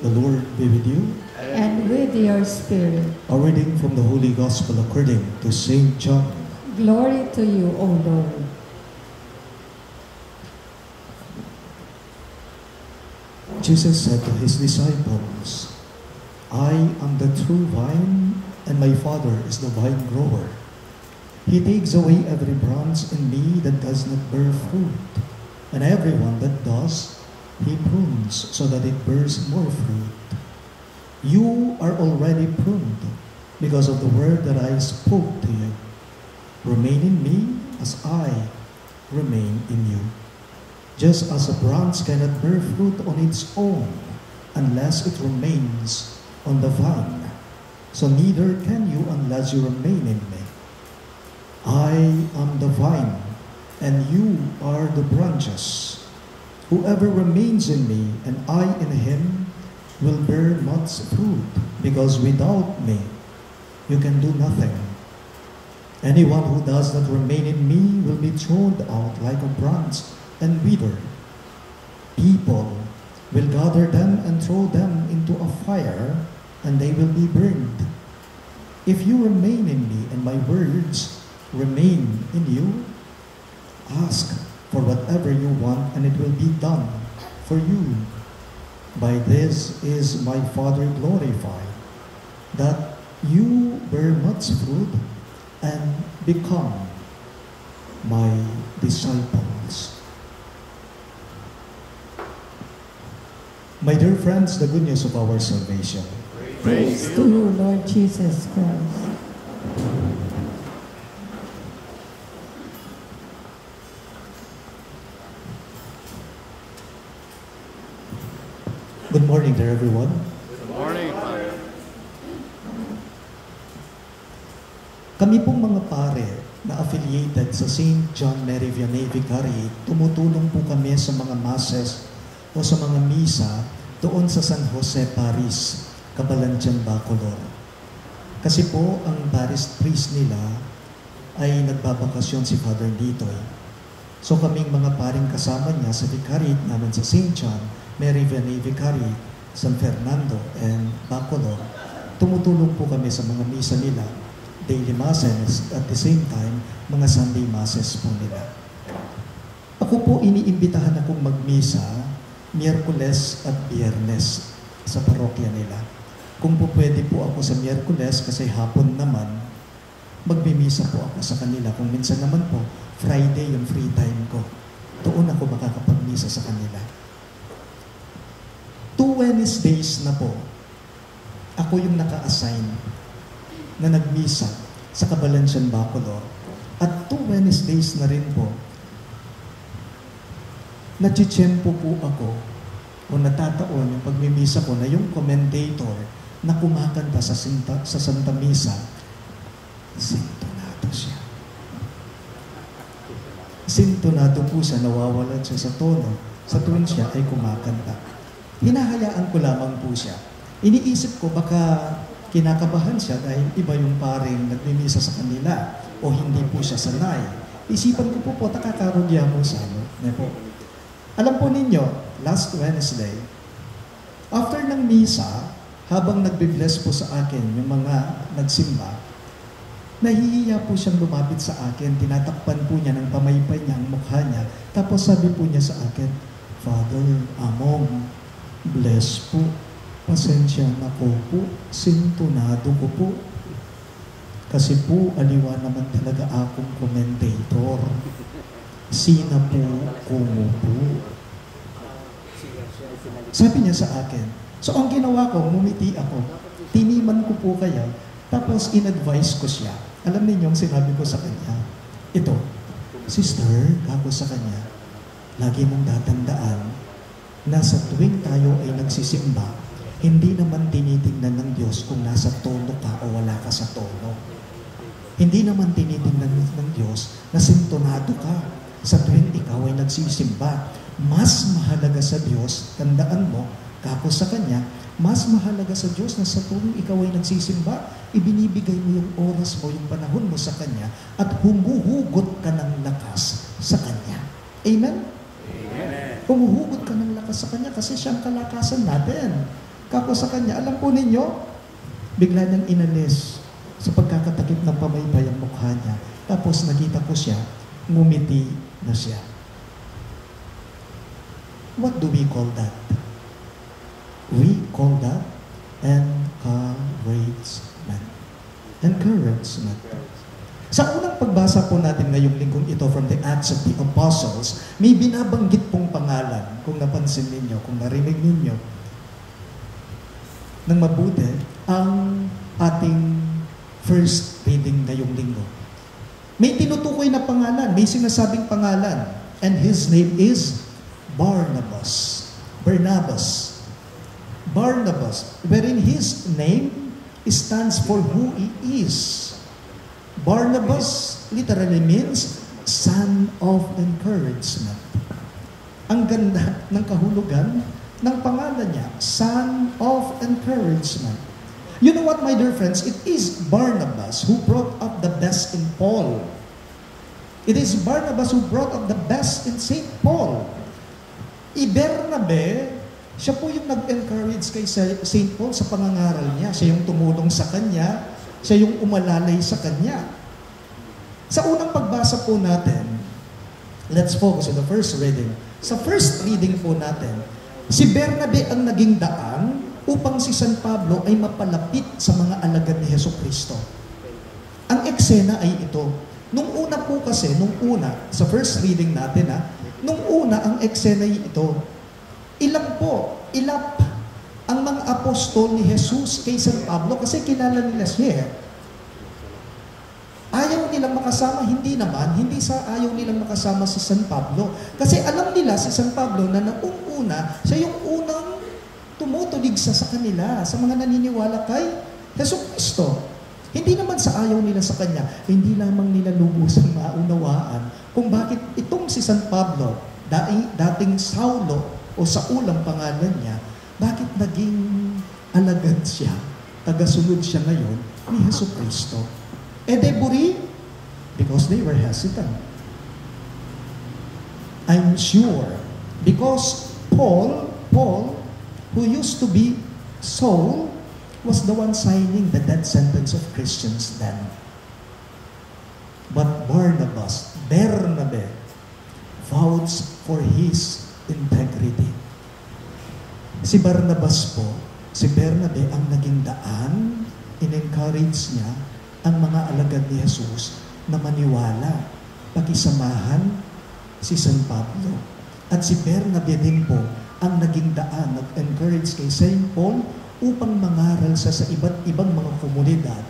The Lord be with you. And with your spirit. A reading from the Holy Gospel according to St. John. Glory to you, O Lord. Jesus said to his disciples, I am the true vine, and my Father is the vine grower. He takes away every branch in me that does not bear fruit, and every one that does, he prunes so that it bears more fruit. You are already pruned because of the word that I spoke to you. Remain in me as I remain in you. Just as a branch cannot bear fruit on its own unless it remains on the vine, so neither can you unless you remain in me. I am the vine, and you are the branches. Whoever remains in me, and I in him, will bear much fruit, because without me you can do nothing. Anyone who does not remain in me will be thrown out like a branch and wither. People will gather them and throw them into a fire, and they will be burned. If you remain in me and my words remain in you, ask for whatever you want and it will be done for you. By this is my Father glorified, that you bear much fruit and become my disciples. My dear friends, the good news of our salvation. Praise to you, Lord Jesus Christ. Good morning there, everyone. Good morning, Father. Kami pong mga pare na affiliated sa St. John Mary Vianney Vicary, tumutulong po kami sa mga masses o sa mga misa doon sa San Jose, Paris, Cabalantian, Bacolod. Kasi po, ang parish priest nila ay nagbabakasyon si Father Ditoy. So kaming mga paring kasama niya sa vicariate namin sa St. John Mary Vianney Vicary, San Fernando, and Bacolod, tumutulong po kami sa mga misa nila, daily masses, at the same time, mga Sunday masses po nila. Ako po iniimbitahan akong magmisa, Miyerkules at Biyernes sa parokya nila. Kung po pwede po ako sa Miyerkules, kasi hapon naman, magmimisa po ako sa kanila. Kung minsan naman po, Friday yung free time ko. Doon ako makakapagmisa sa kanila. 2 Wednesdays na po, ako yung naka-assign na nagmisa sa Cabalantian, Bacolod. At 2 Wednesdays na rin po, natitsyempo po ako o natataon yung pagmimisa ko na yung commentator na kumakanta sa Santa Misa, sintonado siya. Sintonado po siya, nawawalan siya sa tono sa tuwing siya ay kumakanta. Hinahayaan ko lamang po siya. Iniisip ko baka kinakabahan siya dahil iba yung paring nagmimisa sa kanila o hindi po siya sanay. Isipan ko po nakakarugya mo sa ano. Alam po ninyo, last Wednesday, after ng misa, habang nagbe-bless po sa akin yung mga nagsimba, nahihiya po siyang lumapit sa akin, tinatakpan po niya ng pamaypay niya ang mukha niya, tapos sabi po niya sa akin, Father Among, bless po, pasensya na ko po, sintonado ko po. Kasi po, aliwa naman talaga akong commentator. Sina po, kumo po. Sabi niya sa akin, so ang ginawa ko, ngumiti ako, tiniman ko po kaya, tapos in-advise ko siya. Alam niyo yung sinabi ko sa kanya, ito, sister, ako sa kanya, lagi mong tatandaan, na sa tuwing tayo ay nagsisimba, hindi naman tinitingnan ng Diyos kung nasa tono ka o wala ka sa tono. Hindi naman tinitingnan ng Diyos na sintonado ka sa tuwing ikaw ay nagsisimba. Mas mahalaga sa Diyos, tandaan mo, kako sa Kanya, mas mahalaga sa Diyos na sa tuwing ikaw ay nagsisimba, ibinibigay mo yung oras mo, yung panahon mo sa Kanya, at humuhugot ka ng lakas sa Kanya. Amen? Amen. Humuhugot ka ng lakas sa Kanya kasi siyang kalakasan natin. kako sa kanya. Alam po ninyo, bigla niyang inalis sa pagkakatakip ng pamaypay ang mukha niya. Tapos nakita ko siya, ngumiti na siya. What do we call that? We call that encouragement. Encouragement. Sa unang pagbasa po natin ngayong linggong ito from the Acts of the Apostles, may binabanggit pong pangalan, kung napansin ninyo, kung narinig ninyo, ng mabuti, ang ating first reading ngayong linggo. May tinutukoy na pangalan, may sinasabing pangalan, and his name is Barnabas. Barnabas. Barnabas, wherein his name stands for who he is. Barnabas literally means son of encouragement. Ang ganda ng kahulugan ng pangalan niya, son of encouragement. You know what, my dear friends? It is Barnabas who brought up the best in Paul. It is Barnabas who brought up the best in St. Paul. Bernabe, siya po yung nag-encourage kay St. Paul sa pangangaral niya. Siya yung tumulong sa kanya. Siya yung umalalay sa kanya. Sa unang pagbasa po natin, let's focus on the first reading. Sa first reading po natin, si Bernabe ang naging daan upang si San Pablo ay mapalapit sa mga alagad ni Jesucristo. Ang eksena ay ito. Nung una po kasi, sa first reading natin nung una ang eksena ay ito. Ilap ang mga apostol ni Jesus kay San Pablo kasi kilala nila siya. Ayaw nilang makasama, hindi ayaw nilang makasama si San Pablo. Kasi alam nila si San Pablo na noong una, siya yung unang tumutulig sa kanila, sa mga naniniwala kay Jesucristo. Hindi naman sa ayaw nila sa kanya, hindi lamang nila lubusang maunawaan kung bakit itong si San Pablo, dating Saulo o Saulang pangalan niya, bakit naging alagad siya, tagasunod siya ngayon ni Jesucristo. Deburi, because they were hesitant. I'm sure, because Paul, who used to be Saul, was the one signing the death sentence of Christians then. But Bernabe, vouched for his integrity. Si Bernabe ang naging daan, in-encourage niya ang mga alagad ni Jesus na maniwala, pakisamahan si San Pablo. At si Bernabe din po ang naging daan, nag-encourage kay St. Paul upang mangaral sa iba't ibang mga komunidad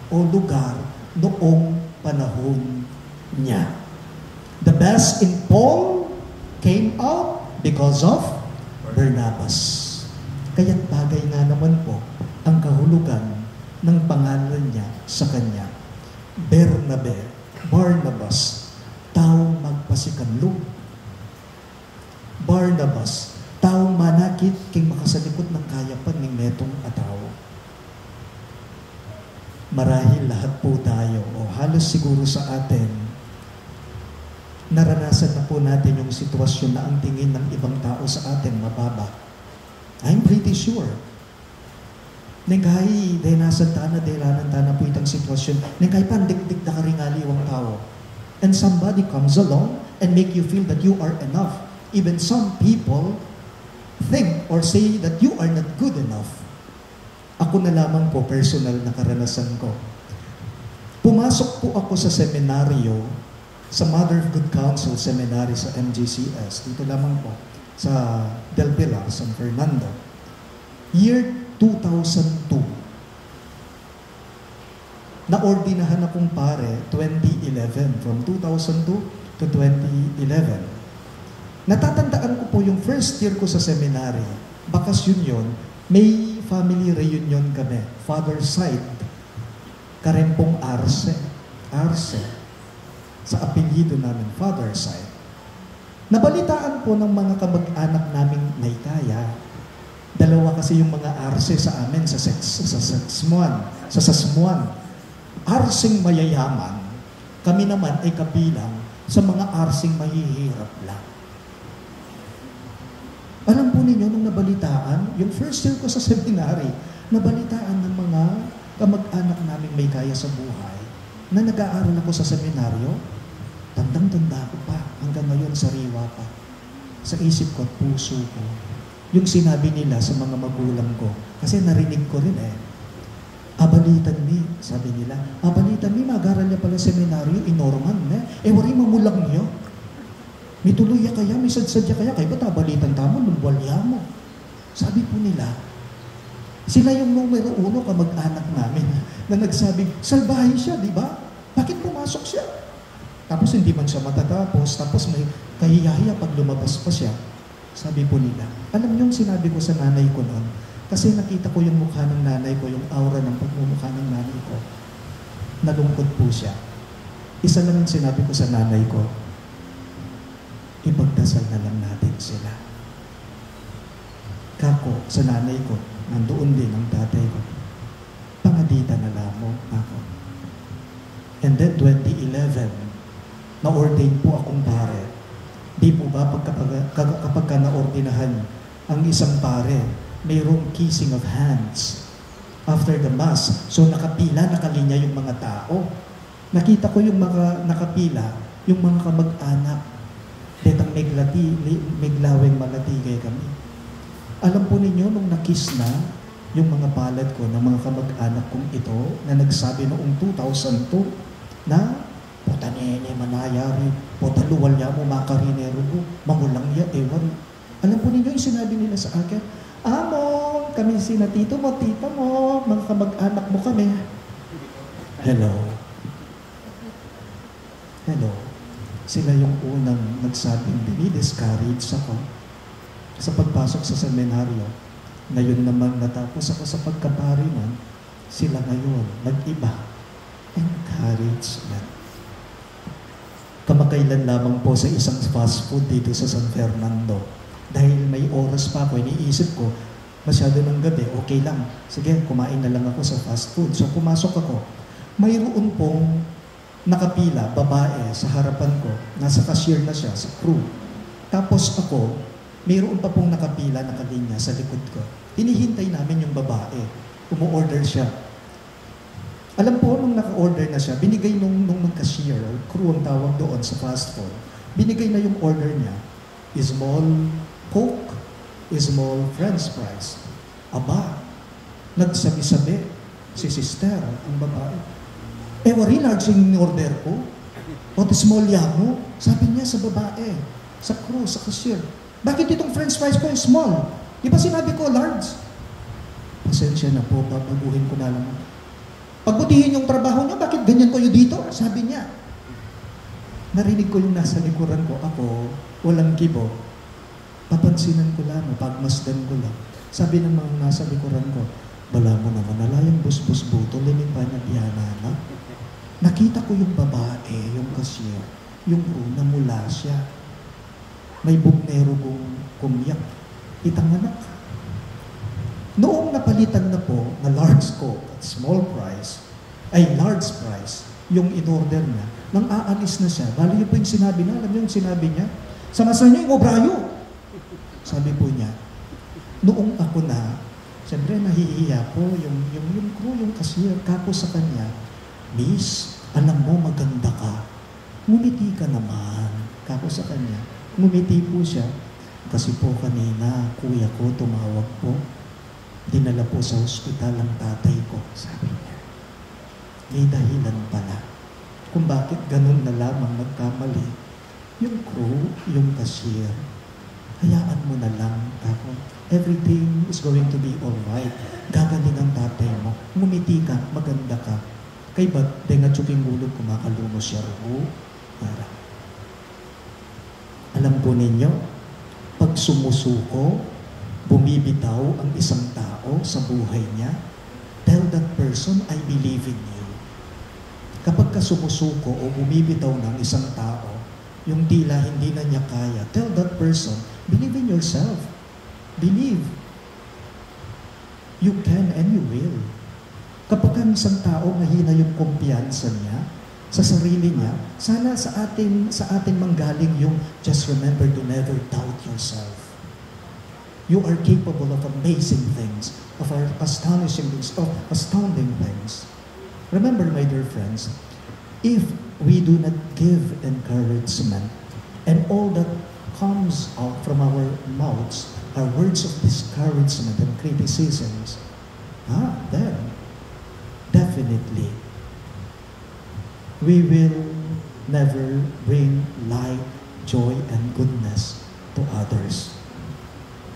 o lugar noong panahon niya. The best in Paul came out because of Barnabas. Kaya't bagay nga naman po ang kahulugan ng pangalan niya sa kanya. Barnabas, taong magpasikanlog. Barnabas, taong manakit king makasalikot ng kayapan ng metong ataw. Marahil lahat po tayo, o halos siguro sa atin, naranasan na po natin yung sitwasyon na ang tingin ng ibang tao sa atin mababa. I'm pretty sure. Nengkay, dahil nasan tana, dahilanan tana po itang sitwasyon, nengkay pandikdik na karingaliwang tao. And somebody comes along and make you feel that you are enough. Even some people think or say that you are not good enough. Ako na lamang po, personal na karanasan ko. Pumasok po ako sa seminaryo, sa Mother of Good Counsel Seminary sa MGCS. Dito lamang po, sa Del Pilar, San Fernando. Year 2002. Naordinahan akong pare 2011, from 2002 to 2011. Natatandaan ko po yung first year ko sa seminary, bakasyon yun, may family reunion kami, father's side, Karempong Arce, sa apelyido namin, father's side. Nabalitaan po ng mga kamag-anak naming may kaya. Dalawa kasi yung mga Arce sa amin sa Sasmuan. Arseng mayayaman, kami naman ay kabilang sa mga arseng mahihirap lang. Alam po po ninyo, nung nabalitaan, yung first year ko sa seminary, nabalitaan ng mga kamag-anak namin may kaya sa buhay, na nag-aaral ako sa seminaryo, tandang-tanda ko pa, hanggang ngayon sariwa pa. Sa isip ko at puso ko, yung sinabi nila sa mga magulang ko, kasi narinig ko rin abalitan mi, sabi nila, abalitan mi, mag-aral niya pala seminaryo, inorman, wari mamulang niyo. Mituloy kaya, may sadsadya kaya, kaya ba't abalitan tamo, lumwalya mo. Sabi po nila, sila yung numero 1 kamag-anak namin na nagsabing, salbahe siya, di ba? Bakit pumasok siya? Tapos hindi man siya matatapos, tapos may kahiyahiya pag lumabas pa siya. Sabi po nila, alam niyo yung sinabi ko sa nanay ko noon, kasi nakita ko yung mukha ng nanay ko, yung aura ng pagmumukha ng nanay ko. Nalungkot po siya. Isa lang ang sinabi ko sa nanay ko, ipagdasal na lang natin sila. Kako, sa nanay ko, nandoon din ang tatay ko. Pangadita na lang mo ako. And then 2011, na-ordain po akong pare. Di po ba kapag ka na-ordinahan ang isang pare, mayroong kissing of hands after the mass. So nakapila, nakalinya yung mga tao. Nakita ko yung mga nakapila, yung mga kamag-anak. Detang miglaweng malatigay kami. Alam po ninyo, nung nakiss na yung mga palad ko ng mga kamag-anak kong ito na nagsabi noong 2002 na putanene manayari, putaluwalya mo makarinero ko, mamulang ya, ewan. Alam po ninyo yung sinabi nila sa akin, Amo, kami sina tito mo, tita mo, mga kamag-anak mo kami. Hello. Hello. Sila yung unang nagsabing dinidiscourage ako sa pagpasok sa seminaryo. Ngayon naman natapos ako sa pagkapari nun, sila ngayon nag-iba. Encouragement. Kamakailan lamang po sa isang fast food dito sa San Fernando. Dahil may oras pa ako, iniisip ko, masyado ng gabi, okay lang. Sige, kumain na lang ako sa fast food. So pumasok ako. Mayroon pong nakapila, babae, sa harapan ko. Nasa cashier na siya, sa crew. Tapos ako, mayroon pa pong nakapila, nakalinya sa likod ko. Hinihintay namin yung babae. Umu-order siya. Alam po, nung naka-order na siya, binigay nung cashier, crew ang tawag doon sa fast food, binigay na yung order niya. Small Coke, small French fries. Aba, nagsabi-sabi si sister, ang babae. Wari, large yung order ko. O small yamo, sabi niya sa babae, sa crew, sa cashier. Bakit itong French fries ko yung small? Di ba sinabi ko large? Pasensya na po, babaguhin ko na lang. Pagbutihin yung trabaho niyo, bakit ganyan kayo dito? Sabi niya. Narinig ko yung nasa likuran ko, ako, walang kibo. Papansinan ko lang, pagmasdan ko lang. Sabi ng mga nasa likuran ko, bala mo naman, nalayang bus-bus buto, limin pa niya biyanana. Nakita ko yung babae, yung cashier, yung una mula siya. May bugnero kong kumyak. Itanganak. Noong napalitan na po na large Coke at small price, ay large price, yung in-order niya, nang aalis na siya, bali niyo po yung sinabi na, alam niyo yung sinabi niya? Sama-sama niyo yung obrayo. Sabi po niya, noong ako na, siyempre nahihiya po, yung crew, yung cashier, kako sa kanya, Miss, alam mo maganda ka. Ngumiti ka naman. Kako sa kanya. Ngumiti po siya. Kasi po kanina, kuya ko tumawag po. Dinala po sa ospital ang tatay ko, sabi niya. May dahilan pala kung bakit ganun na lamang nagkamali. Yung crew, yung cashier, hayaan mo na lang, kako. Everything is going to be alright. Gagaling ang tatay mo. Ngumiti ka, maganda ka. Kay ba't denga tsuking gulog kumakalumos siya ro? Para. Alam po ninyo, pag sumusuko, bumibitaw ang isang tao sa buhay niya, tell that person, I believe in you. Kapag ka sumusuko o bumibitaw ng isang tao, yung tila hindi na niya kaya, tell that person, believe in yourself. Believe. You can and you will. Kapag ang isang tao mahina yung kumpiyansa niya sa sarili niya, sana sa atin manggaling yung just remember to never doubt yourself. You are capable of amazing things, of astonishing things, of astounding things. Remember, my dear friends, if we do not give encouragement, and all that comes out from our mouths are words of discouragement and criticisms, then definitely we will never bring light, joy, and goodness to others.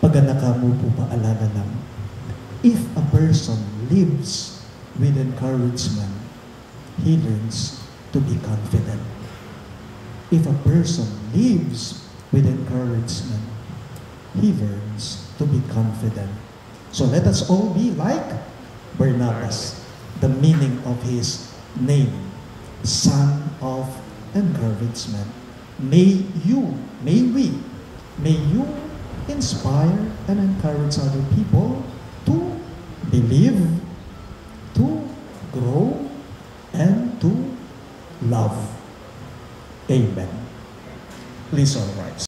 Pagana mo po paalala lang, if a person lives with encouragement, he learns to be confident. If a person lives with encouragement, he learns to be confident. So let us all be like Barnabas, the meaning of his name, son of encouragement. May you inspire and encourage other people to believe, to grow, and to love. Amen. Please all rise.